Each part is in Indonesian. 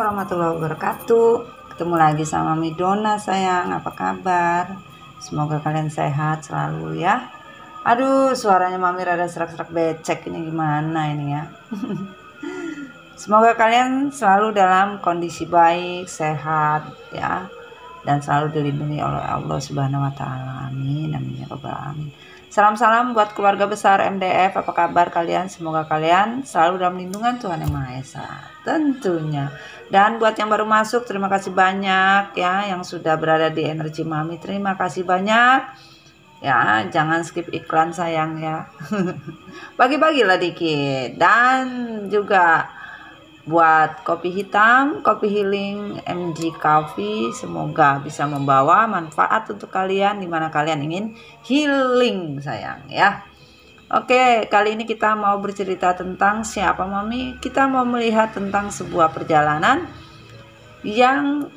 warahmatullahi wabarakatuh. Ketemu lagi sama Midona sayang, apa kabar? Semoga kalian sehat selalu ya. Aduh, suaranya Mami rada serak-serak becek ini, gimana ini ya. Semoga kalian selalu dalam kondisi baik, sehat ya, dan selalu dilindungi oleh Allah Subhanahu wa taala. Amin amin ya rabbal alamin. Salam-salam buat keluarga besar MDF, apa kabar kalian? Semoga kalian selalu dalam lindungan Tuhan Yang Maha Esa tentunya. Dan buat yang baru masuk, terima kasih banyak ya yang sudah berada di Energi Mami. Terima kasih banyak. Ya, jangan skip iklan sayang ya. Bagi-bagilah dikit. Dan juga buat kopi hitam, kopi healing MG Coffee, semoga bisa membawa manfaat untuk kalian dimana kalian ingin healing sayang ya. Oke, kali ini kita mau bercerita tentang siapa Mami. Kita mau melihat tentang sebuah perjalanan yang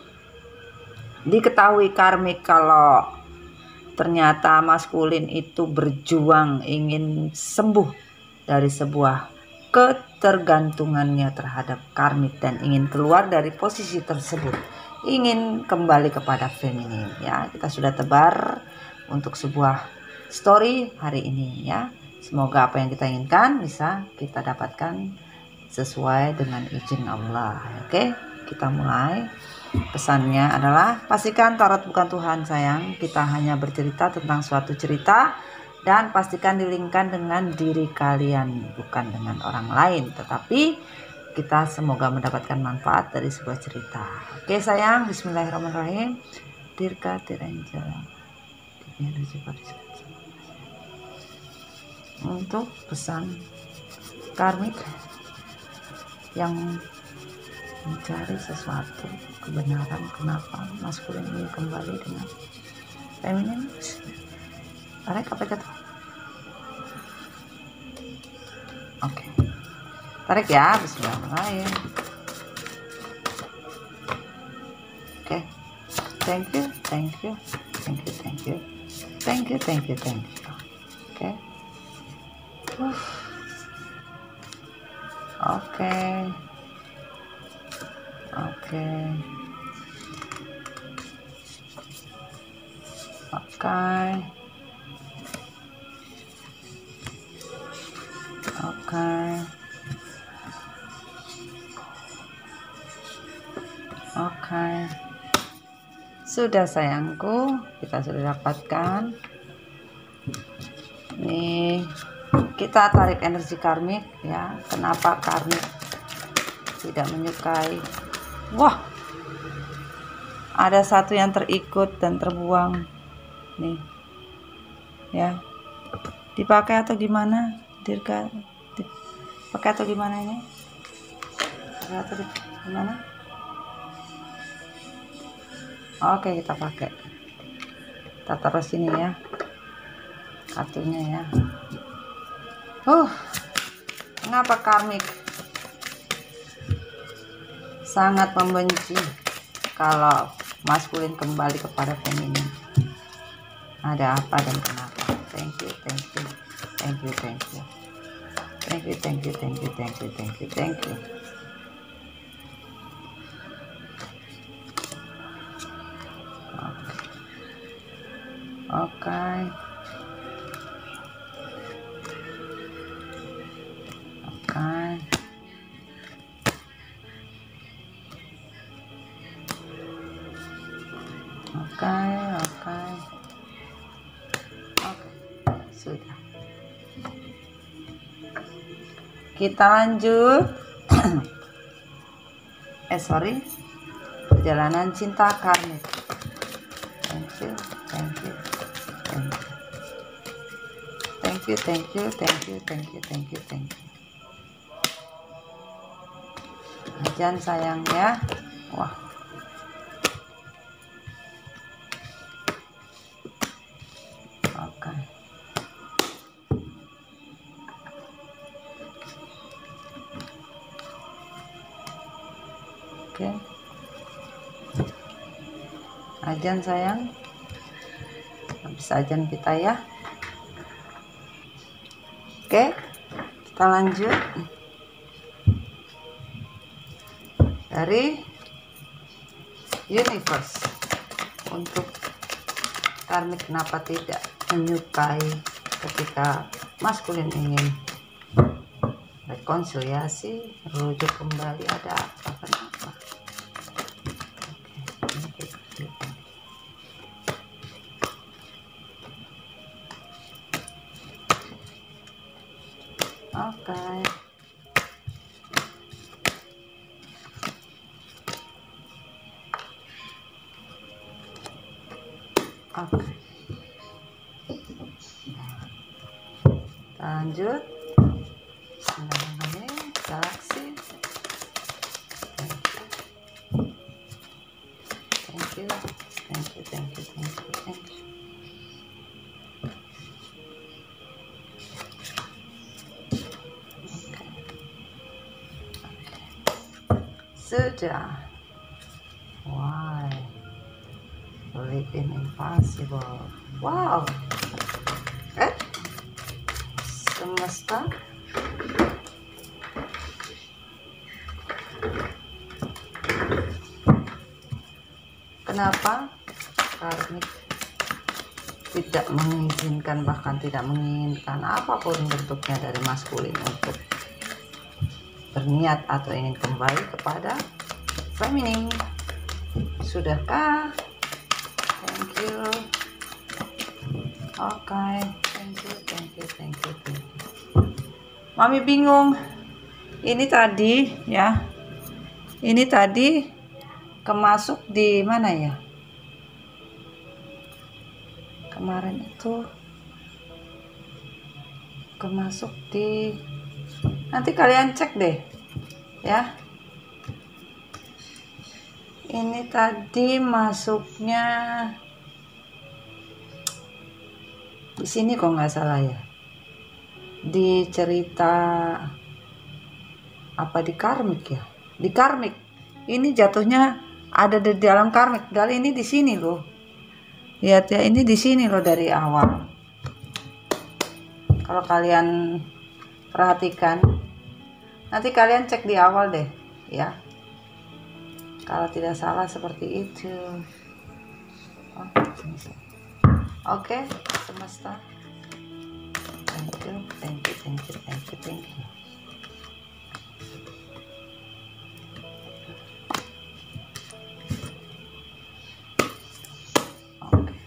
diketahui karmik kalau ternyata maskulin itu berjuang ingin sembuh dari sebuah ketergantungannya terhadap karmik dan ingin keluar dari posisi tersebut, ingin kembali kepada feminin ya. Kita sudah tebar untuk sebuah story hari ini ya. Semoga apa yang kita inginkan bisa kita dapatkan sesuai dengan izin Allah. Oke, kita mulai. Pesannya adalah pastikan tarot bukan Tuhan sayang. Kita hanya bercerita tentang suatu cerita dan pastikan dilingkan dengan diri kalian, bukan dengan orang lain, tetapi kita semoga mendapatkan manfaat dari sebuah cerita. Oke sayang, bismillahirrahmanirrahim. Dirga Tirangel untuk pesan karmik yang mencari sesuatu kebenaran, kenapa maskulin ini kembali dengan feminin. Tarik apa kata? Oke. Tarik ya, bismillahirrahmanirrahim. Oke. Thank you. Oke. Oke. Sudah sayangku, kita sudah dapatkan. Nih, kita tarik energi karmik ya. Kenapa karmik tidak menyukai? Wah, ada satu yang terikut dan terbuang nih ya. Dipakai atau gimana? Dirga dipakai atau gimana ini? Pakai atau gimana? Oke, kita pakai. Kita taruh sini ya kartunya ya. Mengapa karmik sangat membenci kalau maskulin kembali kepada feminin? Ada apa dan kenapa? Thank you. Oke. Sudah. Kita lanjut. Perjalanan cinta karmik. Thank you. Jangan sayang ya. Wah. Oke. Ajan sayang. Habis ajan kita ya. Oke, kita lanjut dari universe. Untuk karmik kenapa tidak menyukai ketika maskulin ingin rekonsiliasi, rujuk kembali, ada apa, kenapa? Oke. Oke. Lanjut. Bismillahirrahmanirrahim. Galaksi. Thank you. Thank you. Thank you. Thank you. Thank you. Sudah. Why? Believe in impossible. Wow. Semesta. Kenapa karmik tidak mengizinkan, bahkan tidak menginginkan apapun bentuknya dari maskulin untuk berniat atau ingin kembali kepada feminin? Sudahkah? Thank you. Oke, thank you, thank you, thank you, thank you. Mami bingung. Ini tadi ya. Ini tadi kemasuk di mana ya? Kemarin itu kemasuk di, nanti kalian cek deh ya. Ini tadi masuknya di sini kok nggak salah ya, di cerita apa, di karmik ya, di karmik. Ini jatuhnya ada di dalam karmik. Kali ini di sini loh. Lihat ya, ini di sini loh dari awal. Kalau kalian perhatikan, nanti kalian cek di awal deh ya. Kalau tidak salah seperti itu. Oke, semesta. Thank you, thank you, thank you, thank you, thank you. Oke.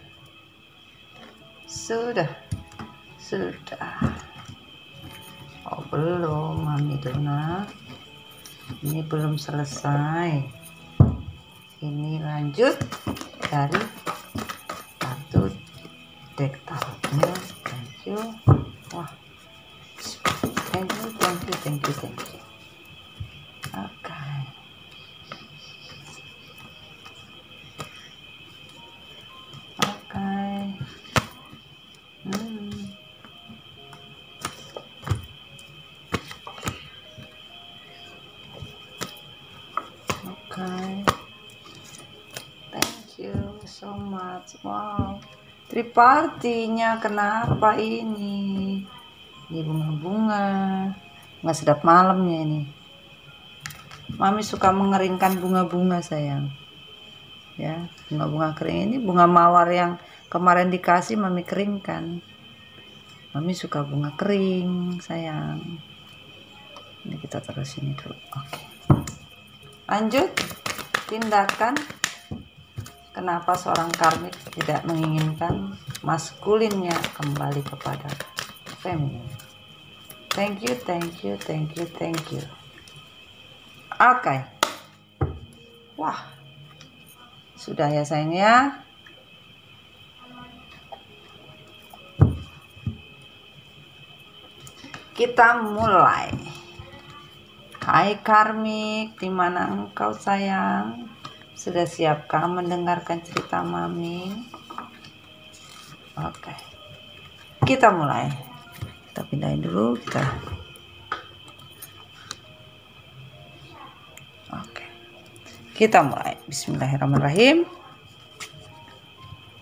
Sudah. Oh belum, Mami Dona. Ini belum selesai. Ini lanjut dari kartu deck tarotnya. Thank you. Wah, thank you, thank you, thank you, thank you. Oke. Oke. Thank you so much. Wow, tripartinya kenapa ini? Ini bunga-bunga, nggak sedap malamnya ini. Mami suka mengeringkan bunga-bunga sayang. Ya, bunga-bunga kering ini, bunga mawar yang kemarin dikasih Mami keringkan. Mami suka bunga kering sayang. Ini kita terus ini dulu. Oke. Lanjut, tindakan kenapa seorang karmik tidak menginginkan maskulinnya kembali kepada feminin. Thank you, thank you, thank you, thank you. Oke. Wah, sudah ya sayang ya. Kita mulai. Hai karmik, dimana engkau sayang? Sudah siapkah mendengarkan cerita Mami? Oke. Kita mulai. Kita pindahin dulu kita. Oke. Kita mulai. Bismillahirrahmanirrahim.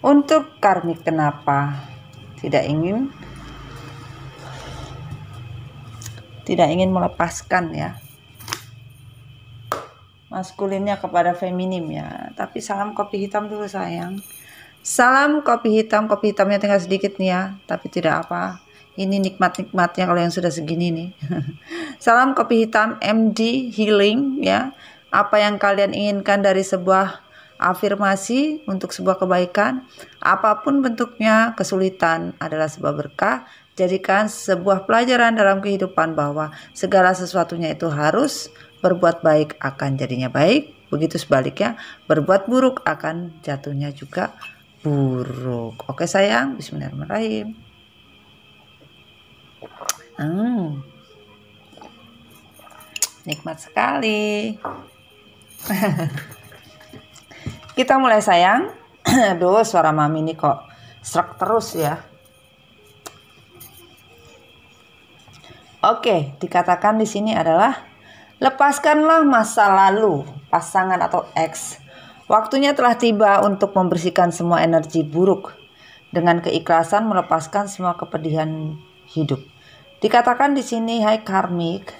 Untuk karmik kenapa tidak ingin melepaskan ya maskulinnya kepada feminim ya. Tapi salam kopi hitam dulu sayang. Salam kopi hitamnya tinggal sedikit nih ya, tapi tidak apa. Ini nikmat-nikmatnya kalau yang sudah segini nih. Salam kopi hitam MD Healing ya. Apa yang kalian inginkan dari sebuah afirmasi untuk sebuah kebaikan, apapun bentuknya, kesulitan adalah sebuah berkah. Jadikan sebuah pelajaran dalam kehidupan bahwa segala sesuatunya itu harus berbuat baik akan jadinya baik. Begitu sebaliknya, berbuat buruk akan jatuhnya juga buruk. Oke sayang, bismillahirrahmanirrahim. Nikmat sekali. Kita mulai sayang. Aduh, suara mami ini kok serak terus ya. Oke, dikatakan di sini adalah lepaskanlah masa lalu, pasangan atau ex. Waktunya telah tiba untuk membersihkan semua energi buruk. Dengan keikhlasan melepaskan semua kepedihan hidup. Dikatakan di sini, hai karmik,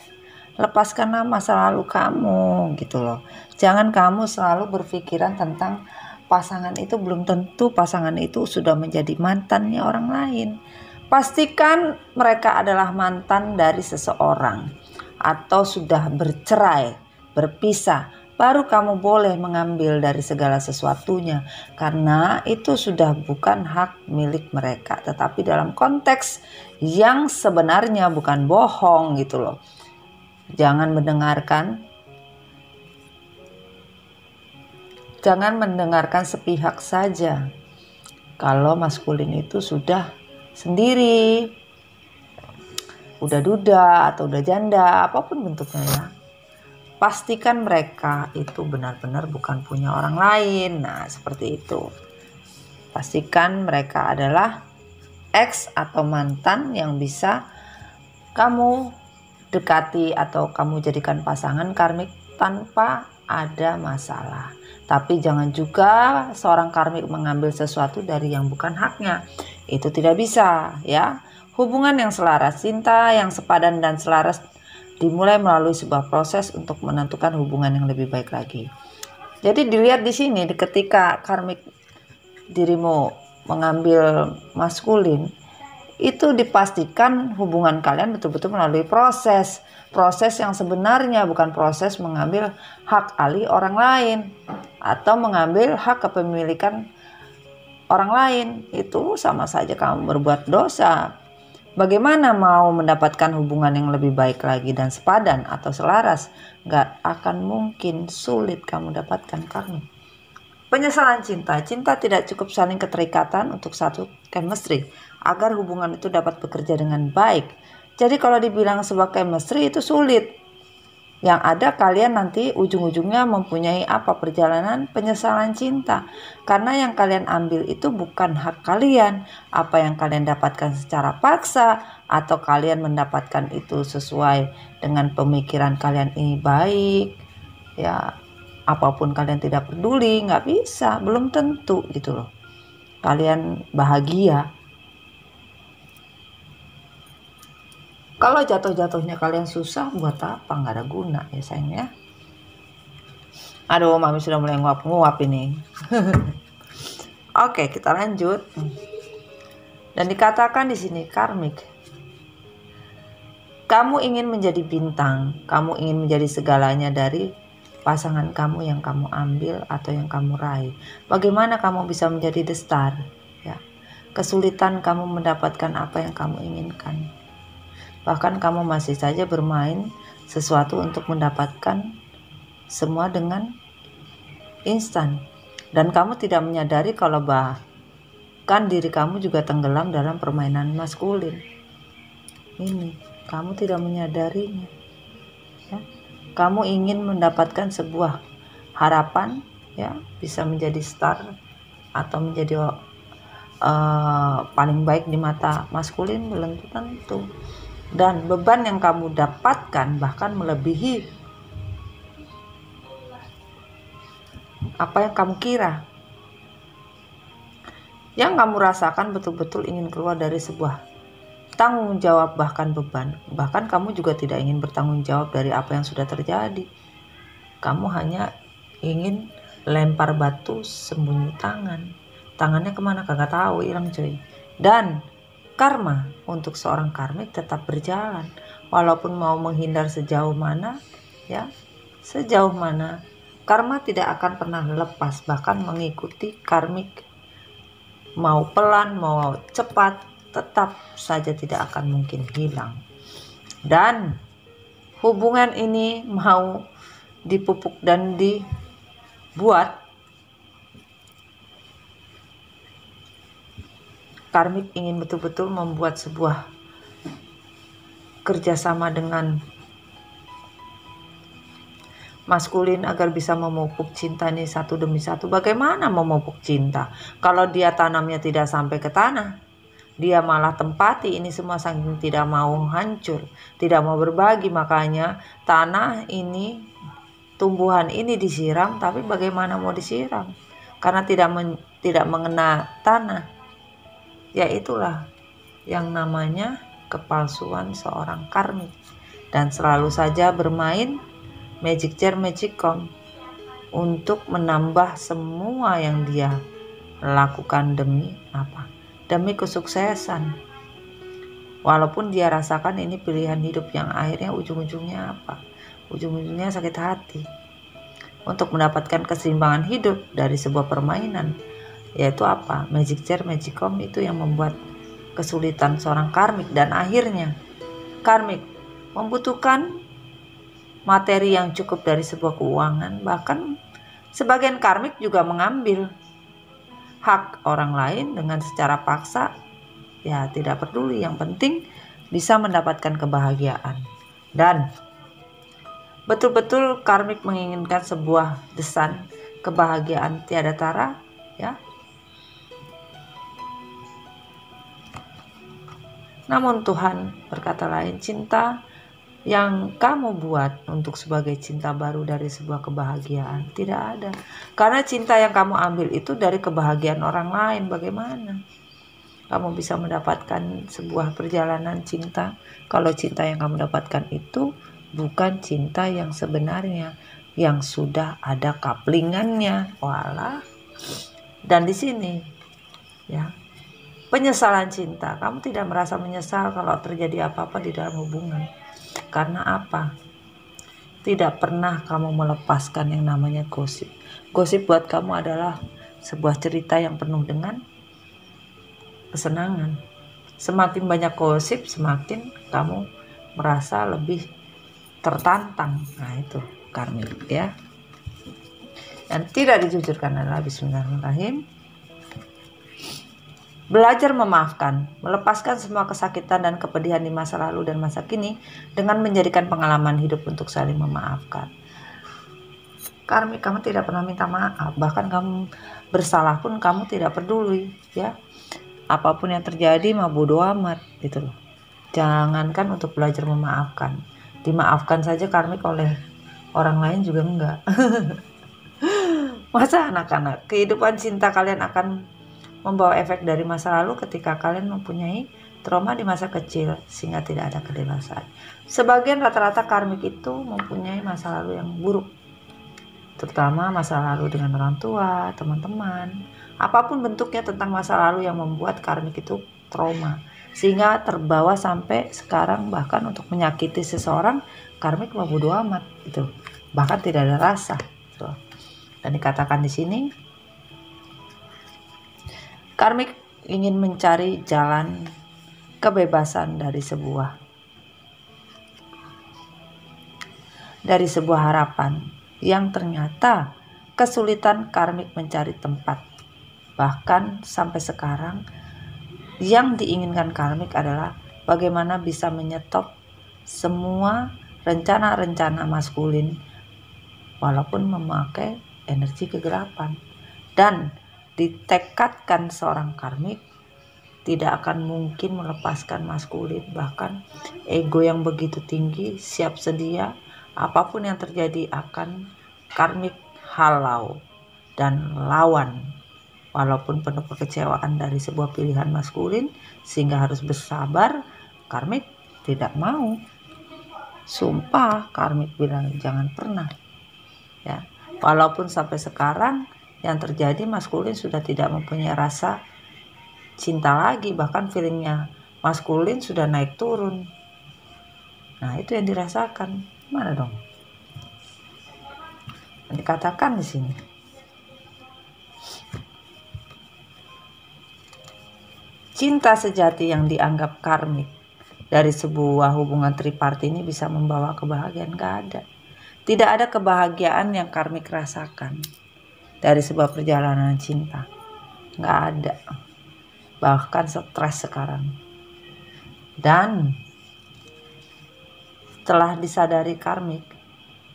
lepaskanlah masa lalu kamu gitu loh. Jangan kamu selalu berpikiran tentang pasangan itu, belum tentu pasangan itu sudah menjadi mantannya orang lain. Pastikan mereka adalah mantan dari seseorang atau sudah bercerai, berpisah. Baru kamu boleh mengambil dari segala sesuatunya, karena itu sudah bukan hak milik mereka, tetapi dalam konteks yang sebenarnya, bukan bohong gitu loh. Jangan mendengarkan sepihak saja. Kalau maskulin itu sudah sendiri, udah duda atau udah janda, apapun bentuknya ya. Pastikan mereka itu benar-benar bukan punya orang lain. Nah, seperti itu. Pastikan mereka adalah ex atau mantan yang bisa kamu dekati atau kamu jadikan pasangan karmik tanpa ada masalah. Tapi jangan juga seorang karmik mengambil sesuatu dari yang bukan haknya. Itu tidak bisa ya. Hubungan yang selaras, cinta yang sepadan dan selaras dimulai melalui sebuah proses untuk menentukan hubungan yang lebih baik lagi. Jadi dilihat di sini, ketika karmik dirimu mengambil maskulin, itu dipastikan hubungan kalian betul-betul melalui proses yang sebenarnya, bukan proses mengambil hak alih orang lain atau mengambil hak kepemilikan orang lain. Itu sama saja kamu berbuat dosa. Bagaimana mau mendapatkan hubungan yang lebih baik lagi dan sepadan atau selaras? Gak akan mungkin, sulit kamu dapatkan karmik. Penyesalan cinta. Cinta tidak cukup saling keterikatan untuk satu chemistry agar hubungan itu dapat bekerja dengan baik. Jadi kalau dibilang sebuah chemistry itu sulit. Yang ada kalian nanti ujung-ujungnya mempunyai perjalanan penyesalan cinta. Karena yang kalian ambil itu bukan hak kalian. Apa yang kalian dapatkan secara paksa atau kalian mendapatkan itu sesuai dengan pemikiran kalian ini baik. Ya, apapun kalian tidak peduli, nggak bisa, belum tentu gitu loh. Kalian bahagia. Kalau jatuh-jatuhnya kalian susah, buat apa? Nggak ada guna ya sayang ya. Aduh, mami sudah mulai nguap-nguap ini. Oke, kita lanjut. Dan dikatakan di sini karmik. Kamu ingin menjadi bintang, kamu ingin menjadi segalanya dari pasangan kamu yang kamu ambil atau yang kamu raih. Bagaimana kamu bisa menjadi the star? Ya. Kesulitan kamu mendapatkan apa yang kamu inginkan. Bahkan kamu masih saja bermain sesuatu untuk mendapatkan semua dengan instan. Dan kamu tidak menyadari kalau bahkan diri kamu juga tenggelam dalam permainan maskulin. Ini, kamu tidak menyadarinya. Ya. Kamu ingin mendapatkan sebuah harapan, ya, bisa menjadi star atau menjadi paling baik di mata maskulin, belum tentu. Dan beban yang kamu dapatkan bahkan melebihi apa yang kamu kira. Yang kamu rasakan betul-betul ingin keluar dari sebuah tanggung jawab, bahkan beban. Bahkan kamu juga tidak ingin bertanggung jawab dari apa yang sudah terjadi. Kamu hanya ingin lempar batu sembunyi tangannya kemana kagak tahu, hilang coy. Dan karma untuk seorang karmik tetap berjalan, walaupun mau menghindar sejauh mana, ya sejauh mana, karma tidak akan pernah lepas, bahkan mengikuti karmik mau pelan mau cepat tetap saja tidak akan mungkin hilang. Dan hubungan ini mau dipupuk dan dibuat, karmik ingin betul-betul membuat sebuah kerjasama dengan maskulin agar bisa memupuk cinta ini satu demi satu. Bagaimana memupuk cinta kalau dia tanamnya tidak sampai ke tanah? Dia malah tempati ini semua saking tidak mau hancur, tidak mau berbagi. Makanya tanah ini, tumbuhan ini disiram, tapi bagaimana mau disiram? Karena tidak mengena tanah. Ya itulah yang namanya kepalsuan seorang karmik. Dan selalu saja bermain magic jar magicom untuk menambah semua yang dia lakukan demi apa? Demi kesuksesan. Walaupun dia rasakan ini pilihan hidup yang akhirnya ujung-ujungnya apa? Ujung-ujungnya sakit hati. Untuk mendapatkan keseimbangan hidup dari sebuah permainan, yaitu apa? Magic jar magicom itu yang membuat kesulitan seorang karmik. Dan akhirnya karmik membutuhkan materi yang cukup dari sebuah keuangan. Bahkan sebagian karmik juga mengambil hak orang lain dengan secara paksa. Ya tidak peduli, yang penting bisa mendapatkan kebahagiaan. Dan betul-betul karmik menginginkan sebuah desain kebahagiaan tiada tara, ya. Namun Tuhan berkata lain, cinta yang kamu buat untuk sebagai cinta baru dari sebuah kebahagiaan tidak ada. Karena cinta yang kamu ambil itu dari kebahagiaan orang lain. Bagaimana kamu bisa mendapatkan sebuah perjalanan cinta kalau cinta yang kamu dapatkan itu bukan cinta yang sebenarnya, yang sudah ada kaplingannya? Walah. Dan di sini ya, penyesalan cinta, kamu tidak merasa menyesal kalau terjadi apa-apa di dalam hubungan. Karena apa? Tidak pernah kamu melepaskan yang namanya gosip. Gosip buat kamu adalah sebuah cerita yang penuh dengan kesenangan. Semakin banyak gosip, semakin kamu merasa lebih tertantang. Nah itu karmik ya. Dan tidak dijujurkan adalah bismillahirrahmanirrahim. Belajar memaafkan, melepaskan semua kesakitan dan kepedihan di masa lalu dan masa kini dengan menjadikan pengalaman hidup untuk saling memaafkan. Karmik, kamu tidak pernah minta maaf, bahkan kamu bersalah pun kamu tidak peduli, ya. Apapun yang terjadi mah bodo amat gitu loh. Jangankan untuk belajar memaafkan, dimaafkan saja karmik oleh orang lain juga enggak. Masa anak-anak, kehidupan cinta kalian akan membawa efek dari masa lalu ketika kalian mempunyai trauma di masa kecil sehingga tidak ada kedewasaan. Sebagian rata-rata karmik itu mempunyai masa lalu yang buruk, terutama masa lalu dengan orang tua, teman-teman, apapun bentuknya tentang masa lalu yang membuat karmik itu trauma sehingga terbawa sampai sekarang. Bahkan untuk menyakiti seseorang, karmik mah bodo amat gitu, bahkan tidak ada rasa gitu. Dan dikatakan di sini karmik ingin mencari jalan kebebasan dari sebuah harapan yang ternyata kesulitan karmik mencari tempat. Bahkan sampai sekarang yang diinginkan karmik adalah bagaimana bisa menyetop semua rencana-rencana maskulin walaupun memakai energi kegelapan. Dan ditekadkan seorang karmik tidak akan mungkin melepaskan maskulin, bahkan ego yang begitu tinggi, siap sedia apapun yang terjadi akan karmik halau dan lawan, walaupun penuh kekecewaan dari sebuah pilihan maskulin sehingga harus bersabar. Karmik tidak mau. Sumpah karmik bilang jangan pernah. ya. Walaupun sampai sekarang yang terjadi maskulin sudah tidak mempunyai rasa cinta lagi, bahkan feelingnya maskulin sudah naik turun. Nah, itu yang dirasakan. Gimana dong? Dikatakan di sini. Cinta sejati yang dianggap karmik dari sebuah hubungan triparti ini bisa membawa kebahagiaan. Gak ada. Tidak ada kebahagiaan yang karmik rasakan dari sebuah perjalanan cinta. Gak ada. Bahkan stres sekarang. Dan setelah disadari karmik,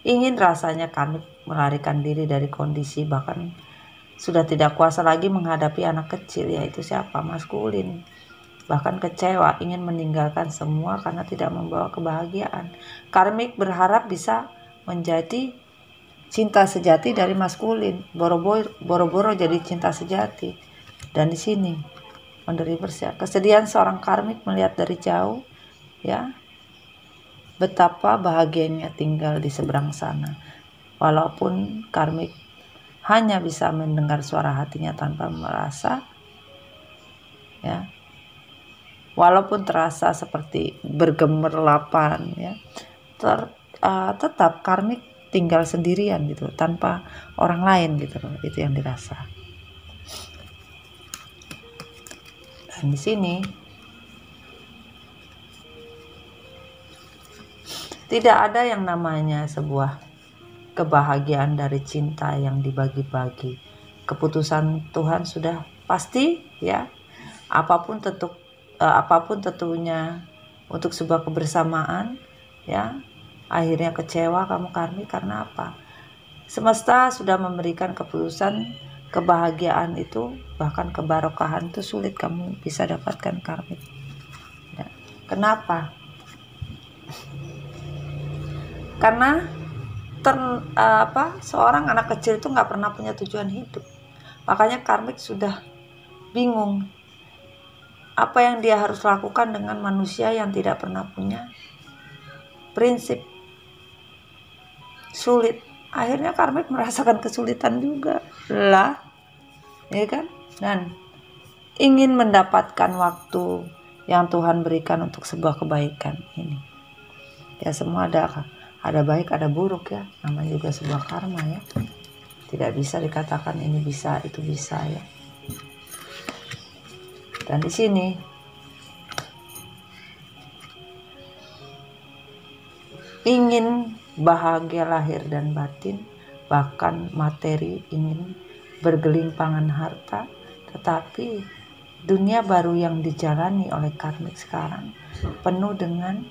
ingin rasanya karmik melarikan diri dari kondisi, bahkan sudah tidak kuasa lagi menghadapi anak kecil, yaitu siapa? Maskulin. Bahkan kecewa, ingin meninggalkan semua karena tidak membawa kebahagiaan. Karmik berharap bisa menjadi cinta sejati dari maskulin, boro-boro jadi cinta sejati. Dan di sini on the reverse ya, kesedihan seorang karmik melihat dari jauh ya, betapa bahagianya tinggal di seberang sana. Walaupun karmik hanya bisa mendengar suara hatinya tanpa merasa, ya, walaupun terasa seperti bergemerlapan, ya, tetap karmik tinggal sendirian gitu, tanpa orang lain gitu loh. Itu yang dirasa. Dan di sini tidak ada yang namanya sebuah kebahagiaan dari cinta yang dibagi-bagi. Keputusan Tuhan sudah pasti ya. Apapun tentunya untuk sebuah kebersamaan ya. Akhirnya kecewa kamu karmik karena apa? Semesta sudah memberikan keputusan kebahagiaan itu, bahkan kebarokahan itu sulit kamu bisa dapatkan karmik. Ya. Kenapa? Karena seorang anak kecil itu nggak pernah punya tujuan hidup. Makanya karmik sudah bingung apa yang dia harus lakukan dengan manusia yang tidak pernah punya prinsip. Sulit. Akhirnya karmik merasakan kesulitan juga lah, ya kan? Dan ingin mendapatkan waktu yang Tuhan berikan untuk sebuah kebaikan ini. Ya, semua ada baik ada buruk ya, namanya juga sebuah karma ya. Tidak bisa dikatakan ini bisa itu bisa ya. Dan di sini ingin bahagia lahir dan batin, bahkan materi, ingin bergelimpangan harta, tetapi dunia baru yang dijalani oleh karmik sekarang penuh dengan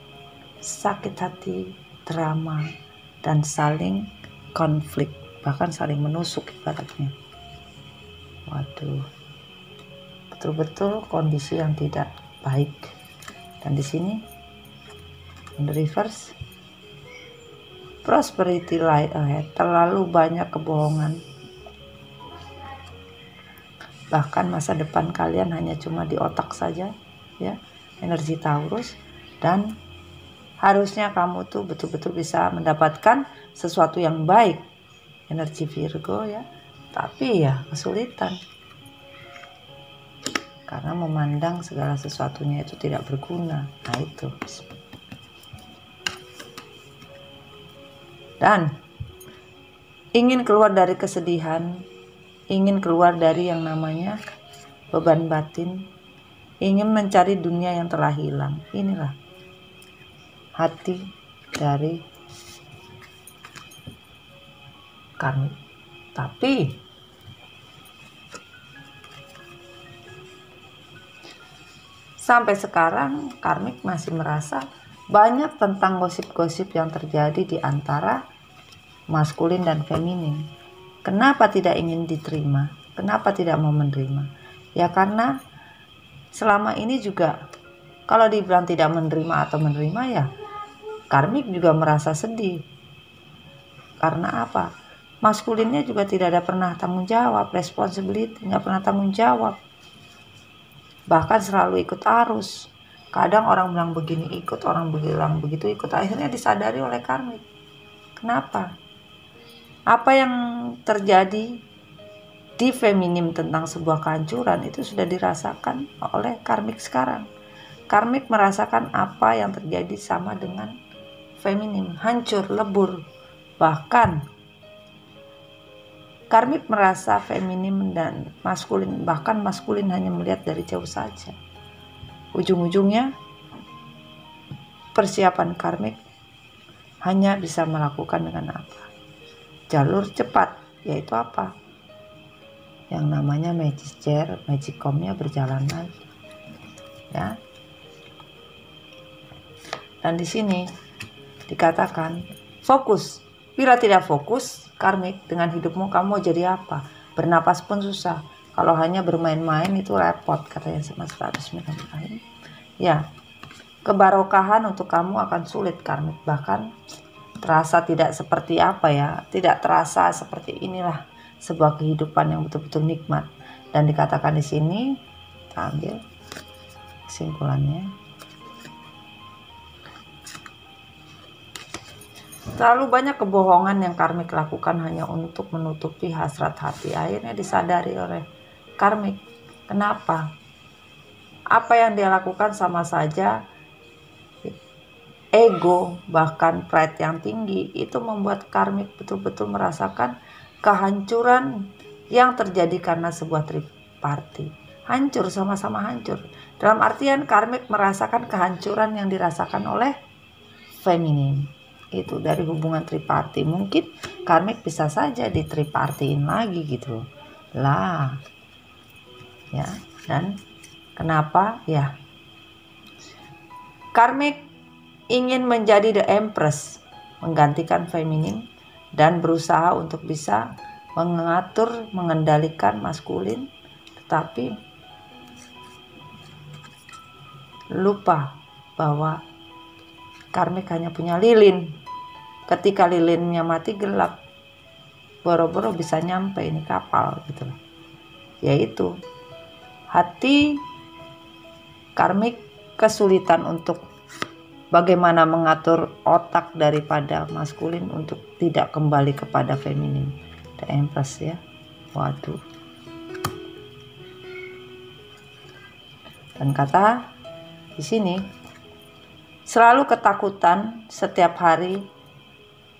sakit hati, drama, dan saling konflik, bahkan saling menusuk ibaratnya. Waduh, betul-betul kondisi yang tidak baik. Dan di sini in the reverse, prosperity lie ahead, terlalu banyak kebohongan. Bahkan masa depan kalian hanya cuma di otak saja ya, energi Taurus. Dan harusnya kamu tuh betul-betul bisa mendapatkan sesuatu yang baik, energi Virgo ya, tapi ya kesulitan karena memandang segala sesuatunya itu tidak berguna. Nah itu. Dan ingin keluar dari kesedihan, ingin keluar dari yang namanya beban batin, ingin mencari dunia yang telah hilang. Inilah hati dari karmik. Tapi sampai sekarang karmik masih merasa banyak tentang gosip-gosip yang terjadi di antara maskulin dan feminin. Kenapa tidak ingin diterima? Kenapa tidak mau menerima? Ya karena selama ini juga kalau dibilang tidak menerima atau menerima ya, karmik juga merasa sedih. Karena apa? Maskulinnya juga tidak ada pernah tanggung jawab, responsibility, nggak pernah tanggung jawab. Bahkan selalu ikut arus. Kadang orang bilang begini ikut, orang bilang begitu ikut. Akhirnya disadari oleh karmik. Kenapa? Apa yang terjadi di feminim tentang sebuah kehancuran itu sudah dirasakan oleh karmik sekarang. Karmik merasakan apa yang terjadi sama dengan feminim, hancur, lebur. Bahkan karmik merasa feminim dan maskulin, bahkan maskulin hanya melihat dari jauh saja. Ujung-ujungnya persiapan karmik hanya bisa melakukan dengan apa? Jalur cepat, yaitu apa? Yang namanya magic chair, magicomnya berjalan lagi, ya. Dan di sini dikatakan fokus. Bila tidak fokus, karmik, dengan hidupmu kamu mau jadi apa? Bernapas pun susah. Kalau hanya bermain-main itu repot, katanya semesta. Bismillahirrahmanirrahim. Ya, kebarokahan untuk kamu akan sulit, karmik. Bahkan terasa tidak seperti apa ya, tidak terasa seperti inilah sebuah kehidupan yang betul-betul nikmat. Dan dikatakan di sini, kita ambil kesimpulannya. Terlalu banyak kebohongan yang karmik lakukan hanya untuk menutupi hasrat hati. Akhirnya disadari oleh karmik. Kenapa? Apa yang dia lakukan sama saja ego, bahkan pride yang tinggi, itu membuat karmik betul-betul merasakan kehancuran yang terjadi karena sebuah triparti. Hancur, sama-sama hancur. Dalam artian karmik merasakan kehancuran yang dirasakan oleh feminim. Itu dari hubungan triparti. Mungkin karmik bisa saja ditripartiin lagi gitu lah. Ya, dan kenapa? Ya, karmik ingin menjadi the empress, menggantikan feminim, dan berusaha untuk bisa mengatur, mengendalikan maskulin, tetapi lupa bahwa karmik hanya punya lilin. Ketika lilinnya mati gelap, boro-boro bisa nyampe ini kapal gitu. Yaitu hati karmik kesulitan untuk bagaimana mengatur otak daripada maskulin untuk tidak kembali kepada feminim. The Empress ya. Waduh. Dan kata di sini selalu ketakutan setiap hari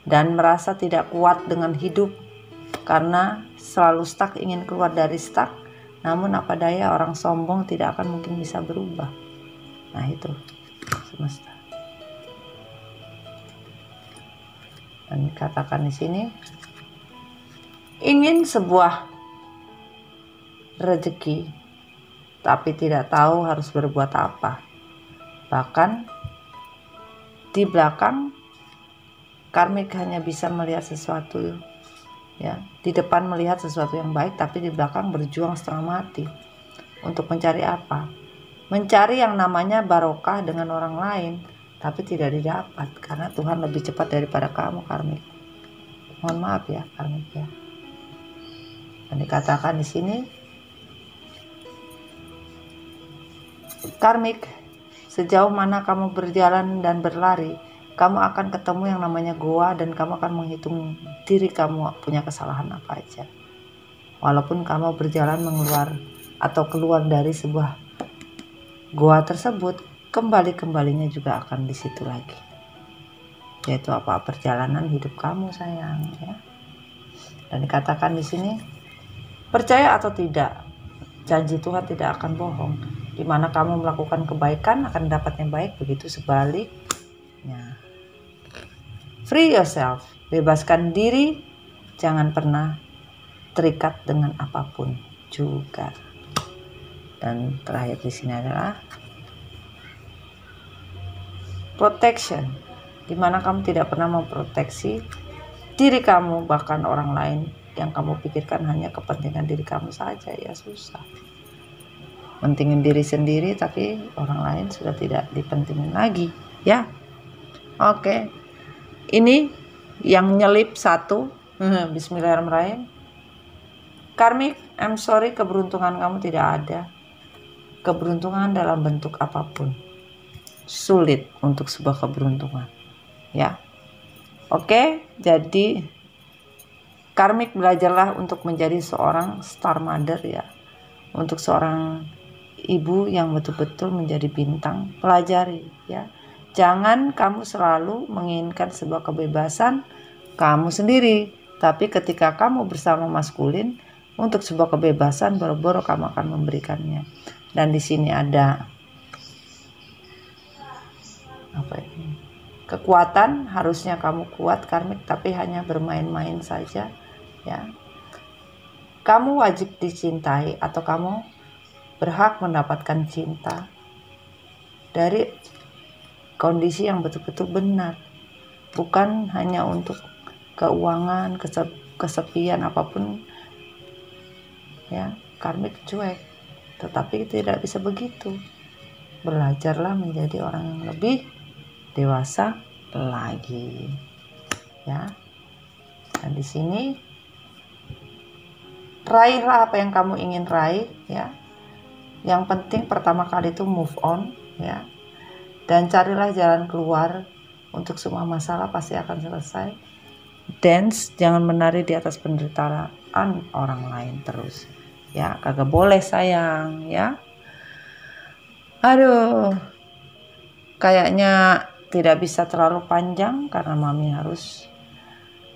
dan merasa tidak kuat dengan hidup karena selalu stuck, ingin keluar dari stuck. Namun apa daya, orang sombong tidak akan mungkin bisa berubah. Nah itu semesta. Dan dikatakan di sini ingin sebuah rezeki tapi tidak tahu harus berbuat apa. Bahkan di belakang karmik hanya bisa melihat sesuatu ya, di depan melihat sesuatu yang baik tapi di belakang berjuang setengah mati untuk mencari apa? Mencari yang namanya barokah dengan orang lain, tapi tidak didapat karena Tuhan lebih cepat daripada kamu, karmik. Mohon maaf ya, karmik ya. Dan dikatakan di sini, karmik, sejauh mana kamu berjalan dan berlari, kamu akan ketemu yang namanya goa dan kamu akan menghitung diri kamu punya kesalahan apa aja. Walaupun kamu berjalan keluar dari sebuah goa tersebut, kembalinya juga akan di situ lagi. Yaitu apa? Perjalanan hidup kamu, sayang ya. Dan dikatakan di sini, percaya atau tidak, janji Tuhan tidak akan bohong. Di mana kamu melakukan kebaikan akan dapat yang baik, begitu sebaliknya. Free yourself, bebaskan diri, jangan pernah terikat dengan apapun juga. Dan terakhir di sini adalah protection, di mana kamu tidak pernah memproteksi diri kamu, bahkan orang lain yang kamu pikirkan hanya kepentingan diri kamu saja, ya susah. Pentingin diri sendiri tapi orang lain sudah tidak dipentingin lagi, ya. Oke. Ini yang nyelip satu. Bismillahirrahmanirrahim. Karmik, I'm sorry, keberuntungan kamu tidak ada. Keberuntungan dalam bentuk apapun sulit untuk sebuah keberuntungan, ya. Oke, jadi Karmik, belajarlah untuk menjadi seorang star mother ya, untuk seorang ibu yang betul-betul menjadi bintang. Pelajari ya, jangan kamu selalu menginginkan sebuah kebebasan kamu sendiri, tapi ketika kamu bersama maskulin untuk sebuah kebebasan, boro-boro kamu akan memberikannya. Dan di sini ada apa ini? Kekuatan, harusnya kamu kuat karmik, tapi hanya bermain-main saja ya. Kamu wajib dicintai atau kamu berhak mendapatkan cinta dari kondisi yang betul-betul benar, bukan hanya untuk keuangan, kesepian apapun ya. Karmik cuek, tetapi tidak bisa begitu. Belajarlah menjadi orang yang lebih dewasa lagi ya. Dan di sini raihlah apa yang kamu ingin raih ya. Yang penting pertama kali itu move on ya, dan carilah jalan keluar. Untuk semua masalah pasti akan selesai. Dance, jangan menari di atas penderitaan orang lain terus ya, kagak boleh sayang ya. Aduh, kayaknya tidak bisa terlalu panjang karena mami harus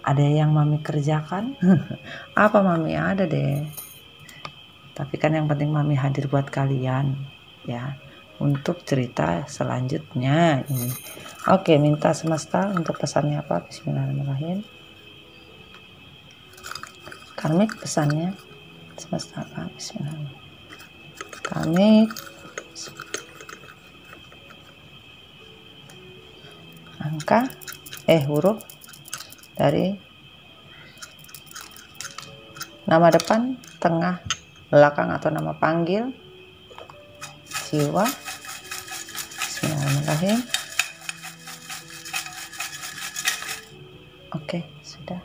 ada yang mami kerjakan. Apa mami ada deh, tapi kan yang penting mami hadir buat kalian ya, untuk cerita selanjutnya ini. Oke, minta semesta untuk pesannya apa? Bismillahirrahmanirrahim. Karmik, pesannya semesta apa? Bismillahirrahmanirrahim. Karmik, angka huruf dari nama depan, tengah, belakang atau nama panggil, jiwa. Bismillahirrahmanirrahim. Oke, sudah.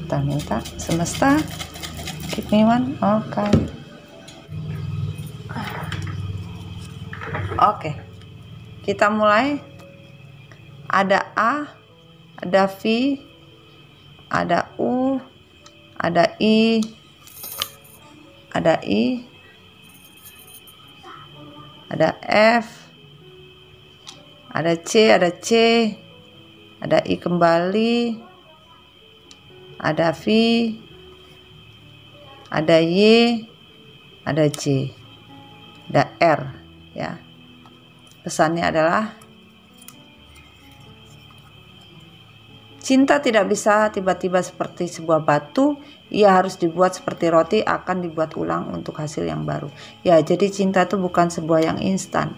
Kita minta semesta keep me one. Oke, kita mulai. Ada A, ada V, ada U, ada I, ada I, ada F, ada C, ada I kembali, ada V, ada Y, ada J, ada R ya. Pesannya adalah cinta tidak bisa tiba-tiba seperti sebuah batu, ia harus dibuat seperti roti, akan dibuat ulang untuk hasil yang baru. Ya, jadi cinta itu bukan sebuah yang instan.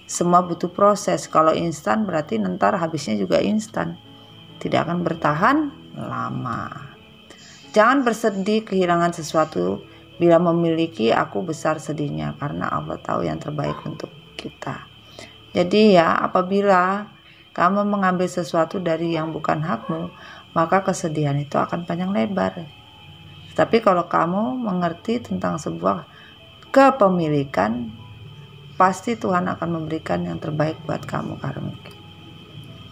Semua butuh proses. Kalau instan berarti ntar habisnya juga instan. Tidak akan bertahan lama. Jangan bersedih kehilangan sesuatu. Bila memiliki, aku besar sedihnya, karena Allah tahu yang terbaik untuk kita. Jadi ya, apabila kamu mengambil sesuatu dari yang bukan hakmu, maka kesedihan itu akan panjang lebar. Tapi kalau kamu mengerti tentang sebuah kepemilikan, pasti Tuhan akan memberikan yang terbaik buat kamu karmik.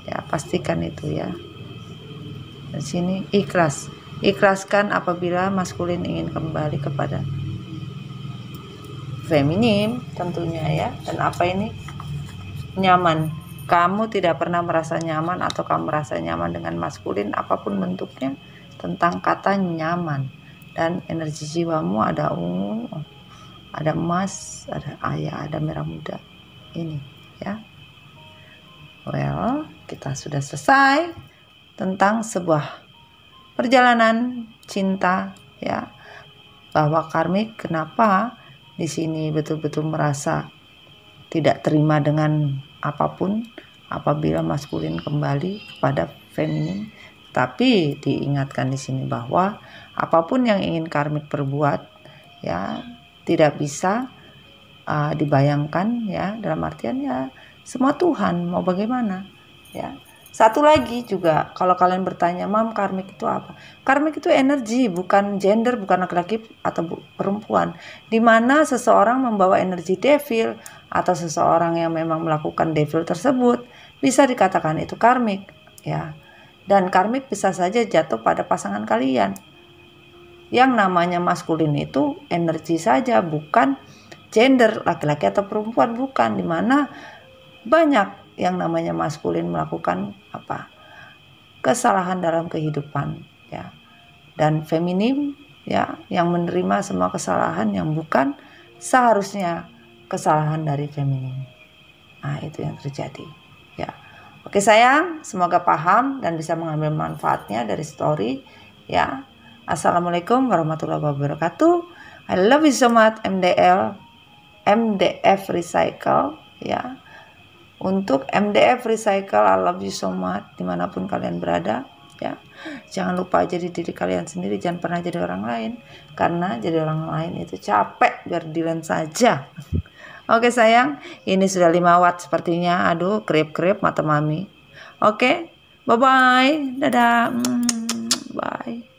Ya, pastikan itu ya. Di sini ikhlas. Ikhlaskan apabila maskulin ingin kembali kepada feminim tentunya ya. Dan apa ini? Nyaman. Kamu tidak pernah merasa nyaman atau kamu merasa nyaman dengan maskulin apapun bentuknya, tentang kata nyaman. Dan energi jiwamu ada ungu, ada emas, ada ayah, ada merah muda. Ini ya. Well, kita sudah selesai tentang sebuah perjalanan cinta ya. Bahwa karmik kenapa di sini betul-betul merasa tidak terima dengan apapun apabila maskulin kembali kepada feminin. Tapi diingatkan di sini bahwa apapun yang ingin karmik perbuat ya tidak bisa dibayangkan ya, dalam artian ya semua Tuhan mau bagaimana ya. Satu lagi juga, kalau kalian bertanya, Mam, karmik itu apa? Karmik itu energi, bukan gender, bukan laki-laki atau perempuan. Dimana seseorang membawa energi devil, atau seseorang yang memang melakukan devil tersebut, bisa dikatakan itu karmik, ya. Dan karmik bisa saja jatuh pada pasangan kalian. Yang namanya maskulin itu energi saja, bukan gender, laki-laki atau perempuan, bukan. Dimana banyak yang namanya maskulin melakukan kesalahan dalam kehidupan, ya, dan feminim, ya, yang menerima semua kesalahan yang bukan seharusnya kesalahan dari feminim. Nah, itu yang terjadi, ya. Oke sayang, semoga paham dan bisa mengambil manfaatnya dari story, ya. Assalamualaikum warahmatullahi wabarakatuh. I love you so much, MDF Recycle, ya. Untuk MDF Recycle, I love you so much dimanapun kalian berada, ya. Jangan lupa jadi diri kalian sendiri, jangan pernah jadi orang lain, karena jadi orang lain itu capek, biar dilen saja. Oke sayang, ini sudah 5 watt sepertinya. Aduh, krip-krip mata mami. Oke, bye-bye, dadah, bye.